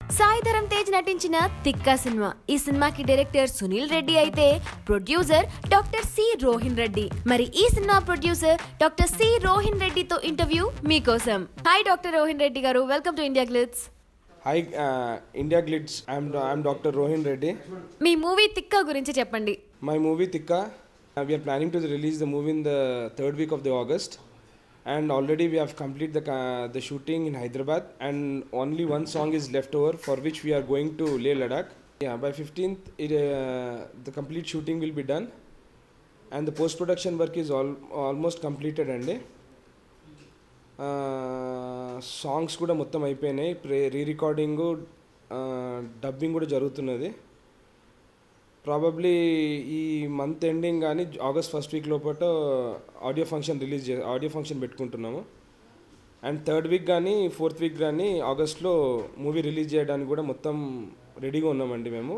సాయి ధరమ్ తేజ్ నటించిన తిక్కా సినిమా. ఈ సినిమాకి డైరెక్టర్ సునీల్ రెడ్డి అయితే producer doctor C Rohin Reddy. మరి ఈ సినిమా ప్రొడ్యూసర్ డాక్టర్ సి రోహిన్ రెడ్డితో ఇంటర్వ్యూ మీకోసం. Hi doctor Rohin Reddy garu, welcome to India Glitz. Hi, India Glitz. I'm Dr. Rohin Reddy. మీ మూవీ తిక్కా గురించి చెప్పండి. My movie Tikka, we are planning to release the movie in the third week of the August, and already we have completed the shooting in Hyderabad, and only one song is left over for which we are going to Leh Ladakh. Yeah, by 15th, the complete shooting will be done, and the post-production work is almost completed. And songs కూడా మొత్తం అయిపోయినాయి. Re recording, dubbing కూడా జరుగుతున్నది. Probably ఈ month ending కానీ August first week లోపల audio function పెట్టుకుంటున్నాము. And third week కానీ ఫోర్త్ వీక్ కానీ ఆగస్ట్లో మూవీ రిలీజ్ చేయడానికి కూడా మొత్తం రెడీగా ఉన్నామండి మేము.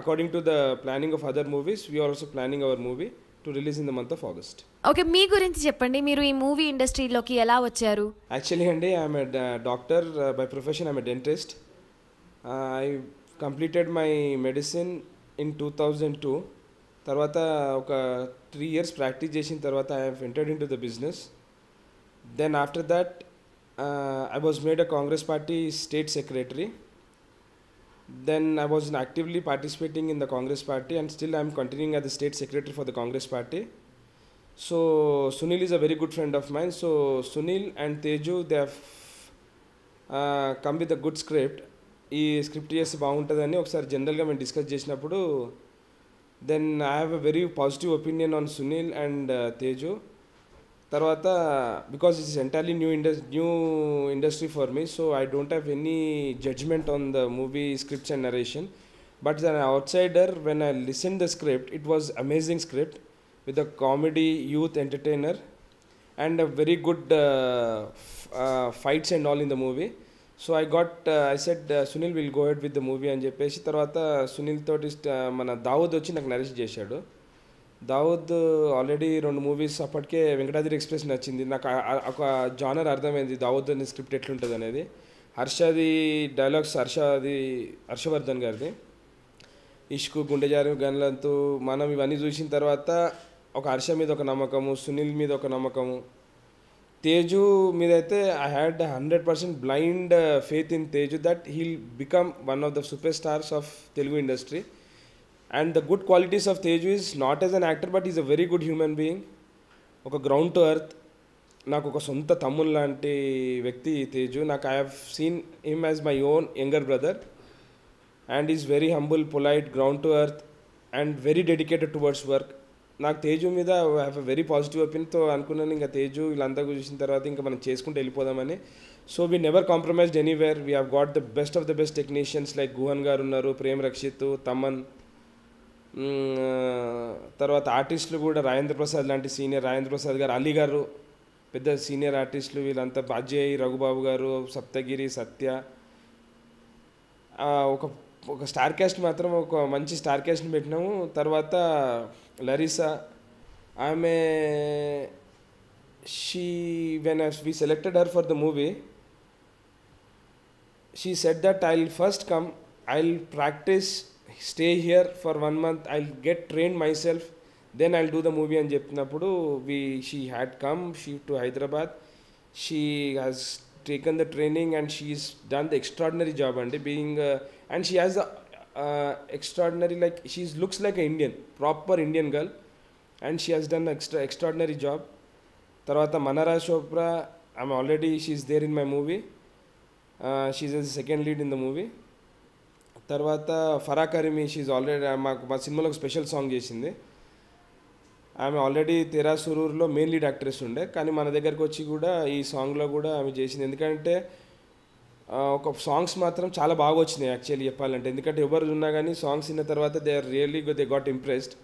According to the planning of other movies, we're also planning our movie to release in the month of August. Okay, మీ గురించి చెప్పండి. మీరు ఈ మూవీ ఇండస్ట్రీలోకి ఎలా వచ్చారు? యాక్చువల్లీ అండి, I'm a doctor by profession. I'm a dentist. I completed my medicine in 2002. తర్వాత ఒక 3 years ప్రాక్టీస్ చేసిన తర్వాత I have entered into the business. Then after that I was made a Congress party state secretary. Then I was actively participating in the Congress party, and still I am continuing as the state secretary for the Congress party. So Sunil is a very good friend of mine. So Sunil and Teju, they have come with a good script. ఈ script చేస్తే బాగుంటుందని ఒకసారి జనరల్గా మేము discuss చేసినప్పుడు, then I have a very positive opinion on Sunil and Teju. తర్వాత because it's entirely new industry for me, so I don't have any judgement on the movie scripts and narration. But as an outsider, when I listened the script, it was amazing script with a comedy, youth entertainer, and a very good fights and all in the movie. So I said Sunil will go ahead with the movie అని చెప్పేసి, తర్వాత సునీల్ తోటి మన దావుద్ వచ్చి నాకు narration చేశాడు. Dawood already 2 movies అప్పటికే Venkatadri express నచ్చింది నాకు. ఒక జానర్ అర్థమైంది దావుద్ అనే స్క్రిప్ట్ ఎట్లుంటుంది అనేది. హర్షది డైలాగ్స్, హర్షవర్ధన్ గారిది, ఇష్కు, గుండెజారు, గన్లంతు, మనం ఇవన్నీ చూసిన తర్వాత ఒక హర్ష మీద ఒక నమ్మకము, సునీల్ మీద ఒక నమ్మకము, తేజు మీద అయితే I had 100% blind faith in Teju that heal become one of the super stars of Telugu industry. And the good qualities of Teju is not as an actor, but he's a very good human being. ఒక ground to earth, నాకు ఒక సొంత తమ్ముడు లాంటి వ్యక్తి తేజు. నాకు I have seen him as my own younger brother, and is very humble, polite, ground to earth, and very dedicated towards work. నాకు తేజు మీద I have a very positive ఒపీనియన్తో అనుకున్నాను. ఇంకా తేజు వీళ్ళంతా చూసిన తర్వాత ఇంకా మనం చేసుకుంటూ వెళ్ళిపోదామని. So we never compromised anywhere. We have got the best of the best technicians like Guhan గారు ఉన్నారు, ప్రేమ్ రక్షిత్, తమన్. తర్వాత ఆర్టిస్టులు కూడా రాజేంద్ర ప్రసాద్ లాంటి సీనియర్, రాజేంద్ర ప్రసాద్ గారు, అలీ గారు పెద్ద సీనియర్ ఆర్టిస్టులు. వీళ్ళంతా అజయ్, రఘుబాబు గారు, సప్తగిరి, సత్య. ఒక స్టార్ క్యాస్ట్ మాత్రం ఒక మంచి స్టార్ క్యాస్ట్ని పెట్టినాము. తర్వాత లరీసా, ఆమె when we selected her for the movie, she said that I'll first come, I'll practice, stay here for 1 month, I'll get trained myself, then I'll do the movie అని చెప్పినప్పుడు she had come to Hyderabad. She has taken the training and she's done the extraordinary job and being and she has the extraordinary, like she looks like an Indian, proper Indian girl, and she has done extraordinary job. తర్వాత మనరా Chopra, I'm already, she's there in my movie. She's the second lead in the movie. తర్వాత Farah కరీమి, she's already మా సినిమాలో ఒక special song చేసింది. ఆమె already తెరా సురూర్లో main lead actress ఉండే, కానీ మన దగ్గరకు వచ్చి కూడా ఈ సాంగ్లో కూడా ఆమె చేసింది. ఎందుకంటే ఒక సాంగ్స్ మాత్రం చాలా బాగా వచ్చినాయి యాక్చువల్లీ చెప్పాలంటే. ఎందుకంటే ఎవరు ఉన్నా కానీ సాంగ్స్ విన్న తర్వాత they got impressed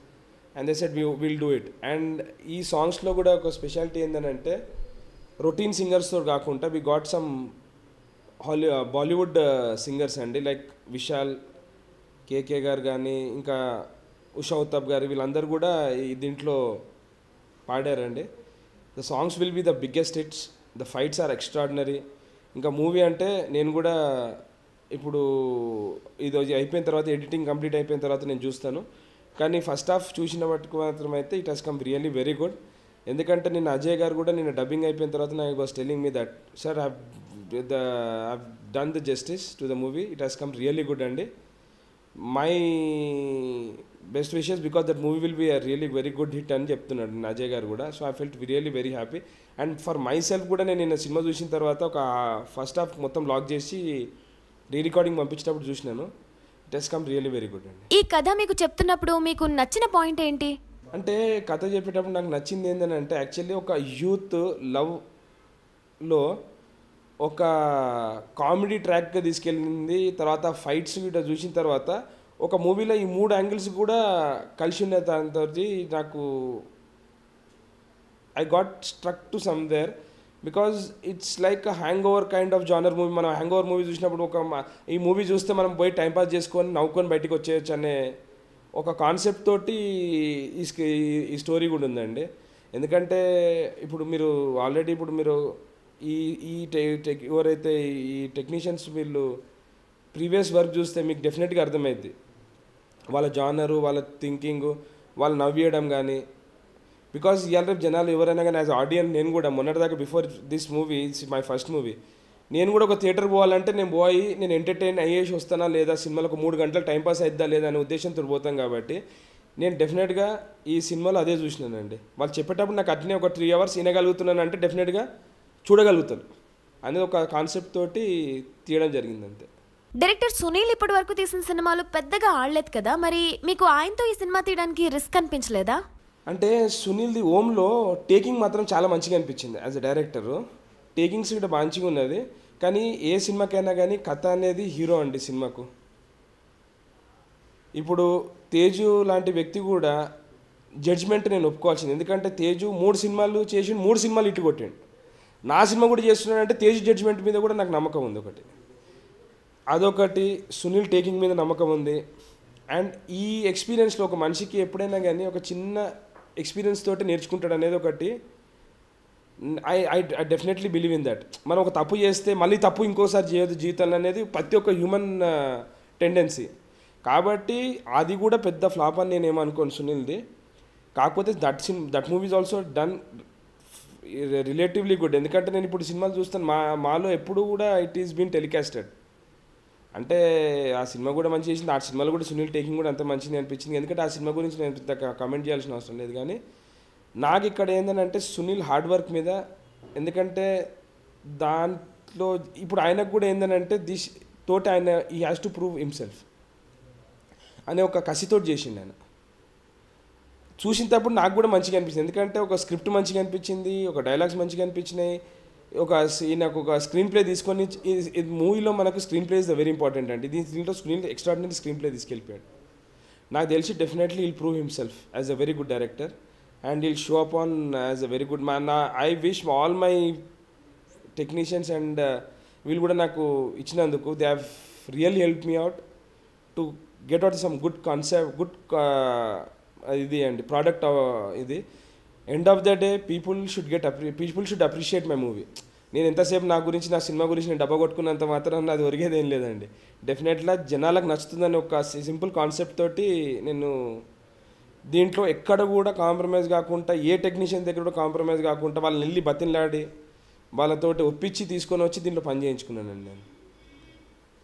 and they said will do it. And ఈ సాంగ్స్లో కూడా ఒక స్పెషాలిటీ ఏంటంటే రొటీన్ సింగర్స్తో కాకుండా we got some Bollywood singers అండి, లైక్ విశాల్, కేకే గారు కానీ ఇంకా ఉషా ఉత్తప్ గారు, వీళ్ళందరూ కూడా దీంట్లో పాడారండి. The songs will be the biggest hits, the fights are extraordinary. ఇంకా మూవీ అంటే నేను కూడా ఇప్పుడు ఇది అయిపోయిన తర్వాత ఎడిటింగ్ కంప్లీట్ అయిపోయిన తర్వాత నేను చూస్తాను. కానీ ఫస్ట్ హాఫ్ చూసిన మట్టుకు మాత్రం అయితే it has come really very good. ఎందుకంటే నేను అజయ్ గారు కూడా నేను డబ్బింగ్ అయిపోయిన తర్వాత నాకు was telling me that sir have done the justice to the movie, it has come really good అండి. My best wishes because that movie will be a really very good hit అని చెప్తున్నాడు అజయ్ గారు కూడా. So I felt really very happy. And for myself కూడా నేను నిన్న cinema చూసిన తర్వాత ఒక ఫస్ట్ హాఫ్ మొత్తం లాక్ చేసి రీ రికార్డింగ్ పంపించేటప్పుడు చూసినాను. It has come really very good అండి. ఈ కథ మీకు చెప్తున్నప్పుడు మీకు నచ్చిన పాయింట్ ఏంటి? అంటే కథ చెప్పేటప్పుడు నాకు నచ్చింది ఏంటంటే యాక్చువల్లీ ఒక యూత్ లవ్లో ఒక కామెడీ ట్రాక్గా తీసుకెళ్ళింది. తర్వాత ఫైట్స్ ఇట్లా చూసిన తర్వాత ఒక మూవీలో ఈ 3 యాంగిల్స్ కూడా కలిసి ఉన్న దాంతో నాకు I got struck to somewhere because it's like a hang over kind of genre movie. మనం హ్యాంగ్ ఓవర్ మూవీ చూసినప్పుడు ఈ మూవీ చూస్తే మనం పోయి టైంపాస్ చేసుకొని నవ్వుకొని బయటికి వచ్చేయచ్చు అనే ఒక కాన్సెప్ట్ తోటి ఈ స్టోరీ కూడా ఉందండి. ఎందుకంటే ఇప్పుడు మీరు ఆల్రెడీ ఇప్పుడు మీరు ఈ ఈ ఎవరైతే ఈ టెక్నీషియన్స్ వీళ్ళు ప్రీవియస్ వర్క్ చూస్తే మీకు డెఫినెట్గా అర్థమైద్ది వాళ్ళ జానరు, వాళ్ళ థింకింగ్, వాళ్ళు నవ్వేయడం కానీ. బికాజ్ ఇవాళ రేపు జనాలు ఎవరైనా కానీ యాజ్ ఆడియన్స్ నేను కూడా మొన్నటిదాకా before this movie it's my first movie నేను కూడా ఒక థియేటర్ పోవాలంటే నేను ఎంటర్టైన్ అయ్యేసి వస్తానా లేదా, సినిమాలకు 3 గంటలకు టైంపాస్ అయిద్దా లేదా అనే ఉద్దేశంతో పోతాం కాబట్టి నేను డెఫినెట్గా ఈ సినిమాలో అదే చూసినానండి. వాళ్ళు చెప్పేటప్పుడు నాకు అట్నే ఒక 3 hours వినగలుగుతున్నాను అంటే డెఫినెట్గా చూడగలుగుతాను అనేది ఒక కాన్సెప్ట్ తోటి తీయడం జరిగింది అంతే. డైరెక్టర్ సునీల్ ఇప్పటి వరకు తీసిన సినిమాలు పెద్దగా ఆడలేదు కదా, మరి మీకు ఆయనతో ఈ సినిమా తీయడానికి రిస్క్ అనిపించలేదా? అంటే సునీల్ది ఓమ్లో టేకింగ్ మాత్రం చాలా మంచిగా అనిపించింది. యాజ్ అ డైరెక్టరు టేకింగ్స్ కూడా మంచిగా ఉన్నది. కానీ ఏ సినిమాకైనా కానీ కథ అనేది హీరో అండి సినిమాకు. ఇప్పుడు తేజు లాంటి వ్యక్తి కూడా జడ్జ్మెంట్ నేను ఒప్పుకోవాల్సింది. ఎందుకంటే తేజు 3 సినిమాలు చేసి 3 సినిమాలు ఇటు కొట్టాడు. నా సినిమా కూడా చేస్తున్నాడంటే తేజు జడ్జ్మెంట్ మీద కూడా నాకు నమ్మకం ఉంది. అదొకటి. సునీల్ టేకింగ్ మీద నమ్మకం ఉంది. అండ్ ఈ ఎక్స్పీరియన్స్లో ఒక మనిషికి ఎప్పుడైనా కానీ ఒక చిన్న ఎక్స్పీరియన్స్ తోటి నేర్చుకుంటాడు అనేది ఒకటి. I definitely believe in that. మనం ఒక తప్పు చేస్తే మళ్ళీ తప్పు ఇంకోసారి చేయదు జీవితంలో అనేది ప్రతి ఒక్క హ్యూమన్ టెండెన్సీ. కాబట్టి అది కూడా పెద్ద ఫ్లాప్ అని నేను ఏమనుకోను సునీల్ది. కాకపోతే that movie is also done relatively good. ఎందుకంటే నేను ఇప్పుడు సినిమాలు చూస్తాను మాలో ఎప్పుడు కూడా ఇట్ ఈస్ బీన్ టెలికాస్టెడ్. అంటే ఆ సినిమా కూడా మంచి చేసింది. ఆ సినిమాలో కూడా సునీల్ టేకింగ్ కూడా అంత మంచిగా అనిపించింది. ఎందుకంటే ఆ సినిమా గురించి నేను పెద్ద కమెంట్ చేయాల్సిన అవసరం లేదు. కానీ నాకు ఇక్కడ ఏంటంటే సునీల్ హార్డ్ వర్క్ మీద, ఎందుకంటే దాంట్లో ఇప్పుడు ఆయనకు కూడా ఏంటంటే తోటి ఆయన ఈ హ్యాస్ టు ప్రూవ్ హిమ్సెల్ఫ్ అనే ఒక కసితోటి చేసిండు ఆయన. చూసినప్పుడు నాకు కూడా మంచిగా అనిపించింది. ఎందుకంటే ఒక స్క్రిప్ట్ మంచిగా అనిపించింది, ఒక డైలాగ్స్ మంచిగా అనిపించినాయి, నాకు ఒక స్క్రీన్ ప్లే తీసుకొని మూవీలో మనకు screen play is the very important అండి. దీంట్లో సునీల్ ఎక్స్ట్రాడినరీ స్క్రీన్ ప్లే తీసుకెళ్ళిపోయాడు. నాకు తెలిసి definitely will prove himself as a very good director and will show up on as a very good man. I wish all my technicians and వీళ్ళు కూడా నాకు ఇచ్చినందుకు they have really help me out to get out some good concept, good ఇది అండి product. ఇది end of the day people should appreciate my movie. నేను ఎంతసేపు నా సినిమా గురించి నేను డబ్బా కొట్టుకున్నంత మాత్రం అది ఒరిగేది ఏం లేదండి. డెఫినెట్గా జనాలకు నచ్చుతుందని ఒక సింపుల్ కాన్సెప్ట్ తోటి నేను దీంట్లో ఎక్కడ కూడా కాంప్రమైజ్ కాకుండా, ఏ టెక్నీషియన్ దగ్గర కూడా కాంప్రమైజ్ కాకుండా వాళ్ళని వెళ్ళి బతిన్లాడి వాళ్ళతోటి ఒప్పించి తీసుకొని వచ్చి దీంట్లో పని చేయించుకున్నానండి నేను.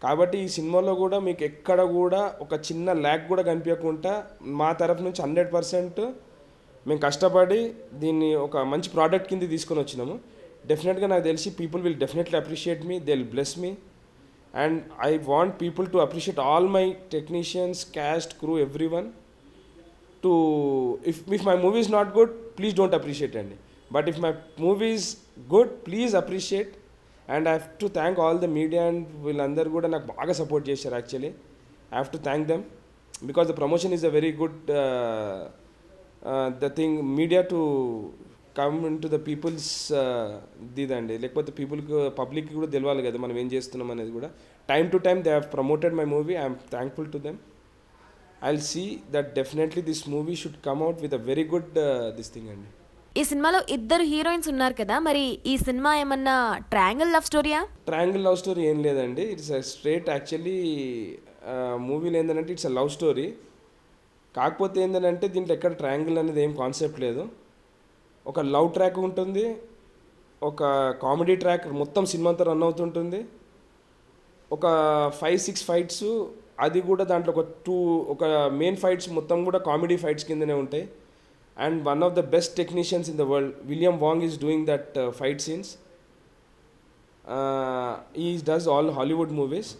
కాబట్టి ఈ సినిమాలో కూడా మీకు ఎక్కడ కూడా ఒక చిన్న ల్యాగ్ కూడా కనిపించకుండా మా తరఫు నుంచి 100% మేము కష్టపడి దీన్ని ఒక మంచి ప్రోడక్ట్ కింద తీసుకొని వచ్చినాము. డెఫినెట్గా నాకు తెలిసి people will definitely appreciate me, they will bless me and I want people to appreciate all my technicians, caste, crew, every one. To if my movie is not good, please don't appreciate అండి. But if my movie is good, please appreciate. And I have to thank all the media and వీళ్ళందరూ కూడా నాకు బాగా support చేశారు. Actually I have to thank them because the promotion is a very good the thing, media to come into the people's ఇదండి. లేకపోతే పబ్లిక్కి కూడా తెలవాలి కదా మనం ఏం చేస్తున్నాం అనేది కూడా. Time to time they have promoted my movie. I'm thankful to them. I'll see that definitely this movie should come out with a very good this thing అండి. ఈ సినిమాలో ఇద్దరు హీరోయిన్స్ ఉన్నారు కదా, మరి ఈ సినిమా ఏమన్నా ట్రయాంగిల్ లవ్ స్టోరీయా? ట్రయాంగిల్ లవ్ స్టోరీ ఏం లేదండి. ఇట్స్ స్ట్రేట్ యాక్చువల్లీ మూవీలో ఏంటంటే ఇట్స్ అ లవ్ స్టోరీ. కాకపోతే ఏంటంటే దీంట్లో ఎక్కడ ట్రయాంగిల్ అనేది ఏం కాన్సెప్ట్ లేదు. ఒక లవ్ ట్రాక్ ఉంటుంది, ఒక కామెడీ ట్రాక్ మొత్తం సినిమా అంతా రన్ అవుతుంటుంది, ఒక 5-6 ఫైట్స్, అది కూడా దాంట్లో ఒక మెయిన్ ఫైట్స్ మొత్తం కూడా కామెడీ ఫైట్స్ కిందనే ఉంటాయి. And one of the best technicians in the world, William Wang, is doing that fight scenes. He does all Hollywood movies.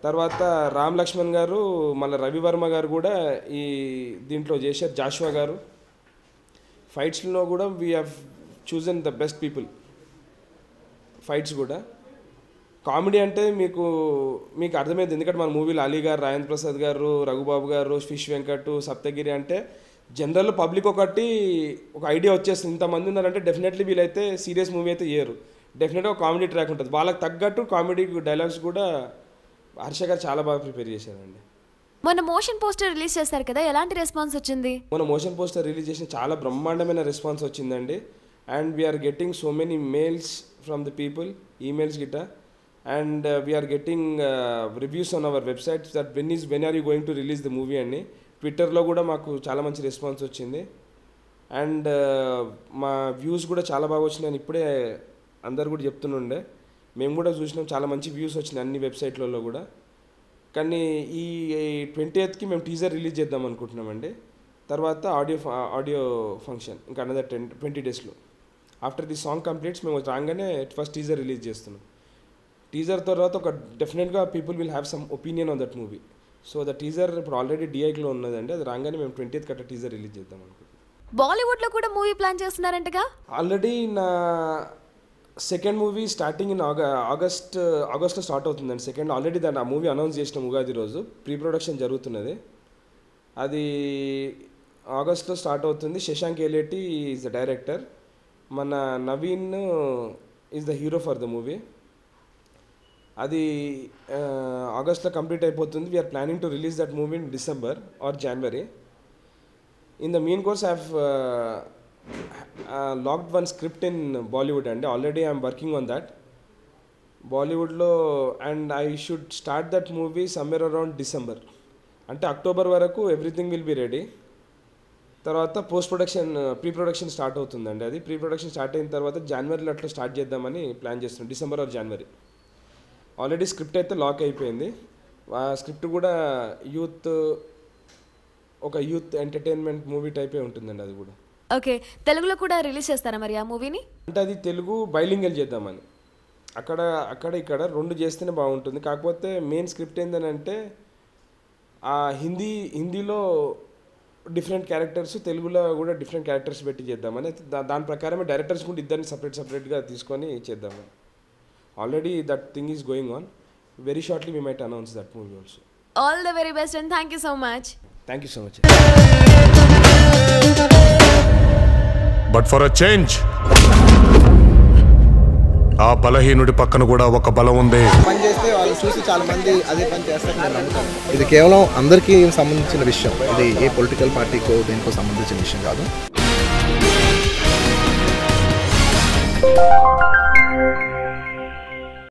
తర్వాత రామ్ లక్ష్మణ్ గారు, మళ్ళీ రవివర్మ గారు కూడా ఈ దీంట్లో చేశారు. జాషువా గారు ఫైట్స్లో కూడా we have chosen the best people. Fights కూడా కామెడీ అంటే మీకు అర్థమైంది, ఎందుకంటే మన మూవీలో అలీ గారు, రాజేంద్ర ప్రసాద్ గారు, రఘుబాబు గారు, ఫిష్ వెంకట్, సప్తగిరి అంటే జనరల్ పబ్లిక్ ఒక ఐడియా వచ్చేస్తుంది. ఇంతమంది ఉన్నారంటే డెఫినెట్లీ వీళ్ళైతే సీరియస్ మూవీ అయితే చేయరు. డెఫినెట్గా ఒక కామెడీ ట్రాక్ ఉంటుంది. వాళ్ళకి తగ్గట్టు కామెడీ డైలాగ్స్ కూడా హర్ష గారు చాలా బాగా ప్రిపేర్ చేశారండి. మొన్న మోషన్ పోస్టర్ రిలీజ్ చేశారు కదా, ఎలాంటి రెస్పాన్స్ వచ్చింది? మొన్న మోషన్ పోస్టర్ రిలీజ్ చేసిన చాలా బ్రహ్మాండమైన రెస్పాన్స్ వచ్చిందండి. And we're getting so many mails from the people, emails గిట్ట. And we're getting reviews on our website that when are you going to release the movie అని. ట్విట్టర్లో కూడా మాకు చాలా మంచి రెస్పాన్స్ వచ్చింది. అండ్ మా వ్యూస్ కూడా చాలా బాగా వచ్చినాయని ఇప్పుడే అందరు కూడా చెప్తుండే. మేము కూడా చూసినాం, చాలా మంచి వ్యూస్ వచ్చినాయి అన్ని వెబ్సైట్లలో కూడా. కానీ ఈ 20th మేము టీజర్ రిలీజ్ చేద్దాం అనుకుంటున్నామండి. తర్వాత ఆడియో ఫంక్షన్ ఇంకా అనదర్ 20 daysలో. ఆఫ్టర్ ది సాంగ్ కంప్లీట్స్ మేము రాగానే ఫస్ట్ టీజర్ రిలీజ్ చేస్తున్నాం. టీజర్ తర్వాత డెఫినెట్గా people will have some opinion on that movie. So the teaser ఇప్పుడు ఆల్రెడీ డిఐలో ఉన్నదండి. అది రాగానే మేము 20th కట్ట టీజర్ రిలీజ్ చేద్దాం అనుకుంటున్నాం. బాలీవుడ్లో కూడా మూవీ ప్లాన్ చేస్తున్నారంటగా? ఆల్రెడీ నా సెకండ్ మూవీ స్టార్టింగ్ ఇన్ ఆగస్ట్లో స్టార్ట్ అవుతుందండి. సెకండ్ ఆల్రెడీ ఆ మూవీ అనౌన్స్ చేసినాం ఉగాది రోజు. ప్రీ ప్రొడక్షన్ జరుగుతున్నది. అది ఆగస్ట్లో స్టార్ట్ అవుతుంది. Shashank Yeleti is the director. మన Naveen is the hero for the movie. అది ఆగస్ట్లో కంప్లీట్ అయిపోతుంది. We're planning to release that movie in December or January. In the mean course I have locked one script in Bollywood అండి. Already I'm working on that బాలీవుడ్లో. And I should start that movie somewhere around December. అంటే October వరకు everything will be ready. తర్వాత pre production start అవుతుందండి. అది pre production start అయిన తర్వాత జనవరిలో అట్లా స్టార్ట్ చేద్దామని ప్లాన్ చేస్తున్నాం, December or January. Already script అయితే లాక్ అయిపోయింది. ఆ స్క్రిప్ట్ కూడా ఒక యూత్ ఎంటర్టైన్మెంట్ మూవీ టైపే ఉంటుందండి. అది కూడా ఓకే. తెలుగులో కూడా రిలీజ్ చేస్తారా మరి ఆ మూవీని? అంటే అది తెలుగు బైలింగల్ చేద్దామని, ఇక్కడ రెండు చేస్తేనే బాగుంటుంది. కాకపోతే మెయిన్ స్క్రిప్ట్ ఏంటంటే ఆ హిందీలో డిఫరెంట్ క్యారెక్టర్స్, తెలుగులో కూడా డిఫరెంట్ క్యారెక్టర్స్ పెట్టి చేద్దామని. దాని ప్రకారమే డైరెక్టర్స్ కూడా ఇద్దరిని సపరేట్గా తీసుకొని చేద్దామని. Already that thing is going on. Very shortly we might announce that movie also. All the very best and thank you so much. Thank you so much. But for a change, ఆ బలహీనుడి పక్కన కూడా ఒక బలం ఉంది. పని చేస్తే వాళ్ళు చూసి చాలా మంది అదే పని చేస్తారు. ఇది కేవలం అందరికీ సంబంధించిన విషయం. ఇది ఏ పొలిటికల్ పార్టీకో దేనికో సంబంధించిన విషయం కాదు.